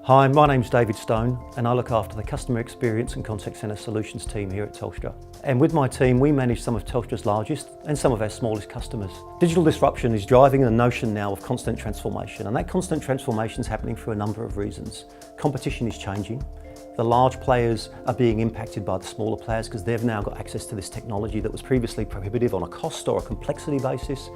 Hi, my name's David Stone and I look after the Customer Experience and Contact Centre Solutions team here at Telstra. And with my team, we manage some of Telstra's largest and some of our smallest customers. Digital disruption is driving the notion now of constant transformation, and that constant transformation is happening for a number of reasons. Competition is changing. The large players are being impacted by the smaller players because they've now got access to this technology that was previously prohibitive on a cost or a complexity basis.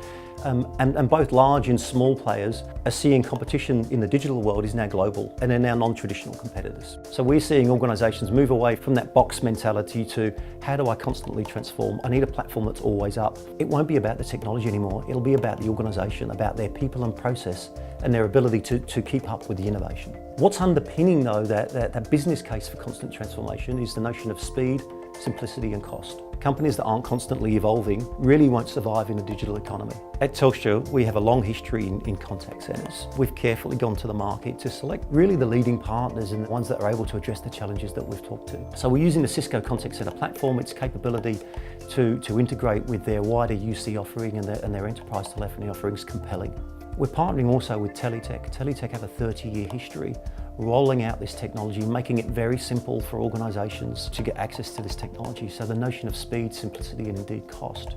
And both large and small players are seeing competition in the digital world is now global, and they're now non-traditional competitors. So we're seeing organisations move away from that box mentality to how do I constantly transform? I need a platform that's always up. It won't be about the technology anymore, it'll be about the organisation, about their people and process and their ability to keep up with the innovation. What's underpinning though that business case for constant transformation is the notion of speed, simplicity and cost. Companies that aren't constantly evolving really won't survive in a digital economy. At Telstra, we have a long history in contact centres. We've carefully gone to the market to select really the leading partners and the ones that are able to address the challenges that we've talked to. So we're using the Cisco Contact Centre platform, its capability to integrate with their wider UC offering and their enterprise telephony offerings compelling. We're partnering also with Teletech. Teletech have a 30-year history rolling out this technology, making it very simple for organisations to get access to this technology. So the notion of speed, simplicity and indeed cost.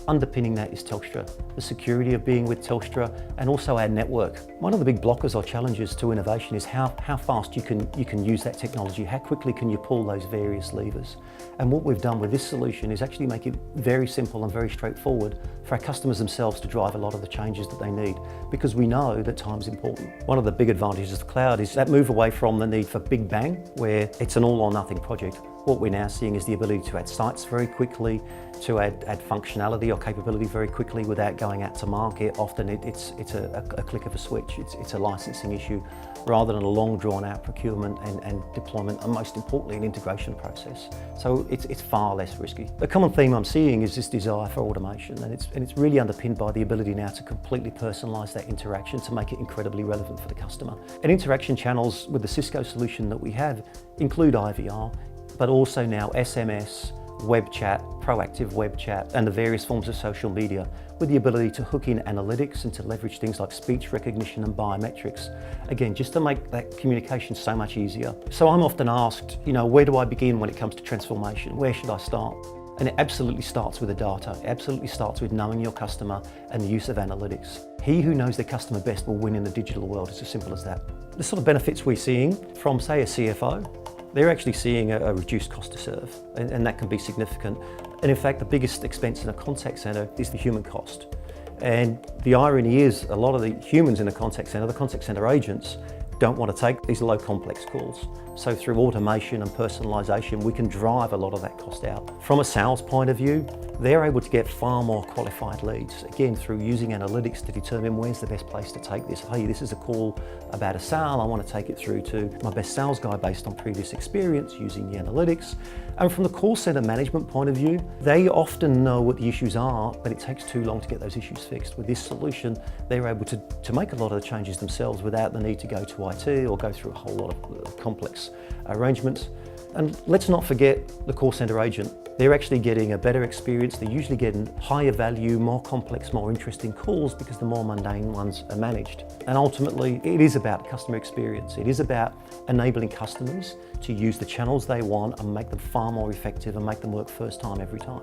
Underpinning that is Telstra, the security of being with Telstra and also our network. One of the big blockers or challenges to innovation is how fast you can use that technology, how quickly can you pull those various levers. And what we've done with this solution is actually make it very simple and very straightforward for our customers themselves to drive a lot of the changes that they need, because we know that time's important. One of the big advantages of the cloud is that move away from the need for big bang, where it's an all or nothing project. What we're now seeing is the ability to add sites very quickly, to add functionality or capability very quickly without going out to market. Often it's a click of a switch, it's a licensing issue rather than a long drawn out procurement and deployment, and most importantly an integration process. So it's far less risky. The common theme I'm seeing is this desire for automation, and it's really underpinned by the ability now to completely personalise that interaction to make it incredibly relevant for the customer. And interaction channels with the Cisco solution that we have include IVR, but also now SMS, web chat, proactive web chat, and the various forms of social media with the ability to hook in analytics and to leverage things like speech recognition and biometrics. Again, just to make that communication so much easier. So I'm often asked, where do I begin when it comes to transformation? Where should I start? And it absolutely starts with the data. It absolutely starts with knowing your customer and the use of analytics. He who knows their customer best will win in the digital world. It's as simple as that. The sort of benefits we're seeing from, say, a CFO, they're actually seeing a reduced cost to serve, and that can be significant. And in fact, the biggest expense in a contact centre is the human cost. And the irony is a lot of the humans in a contact centre, the contact centre agents, don't want to take these low complex calls. So through automation and personalisation, we can drive a lot of that cost out. From a sales point of view, they're able to get far more qualified leads, again, through using analytics to determine where's the best place to take this. Hey, this is a call about a sale, I want to take it through to my best sales guy based on previous experience using the analytics. And from the call centre management point of view, they often know what the issues are, but it takes too long to get those issues fixed. With this solution, they're able to make a lot of the changes themselves without the need to go to IT or go through a whole lot of complex arrangements. And let's not forget the call centre agent. They're actually getting a better experience. They're usually getting higher value, more complex, more interesting calls because the more mundane ones are managed. And ultimately, it is about customer experience. It is about enabling customers to use the channels they want and make them far more effective and make them work first time every time.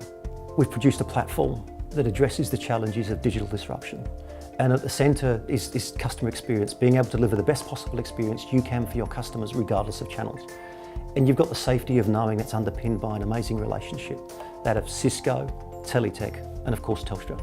We've produced a platform that addresses the challenges of digital disruption. And at the centre is customer experience, being able to deliver the best possible experience you can for your customers regardless of channels. And you've got the safety of knowing it's underpinned by an amazing relationship, that of Cisco, Teletech, and of course Telstra.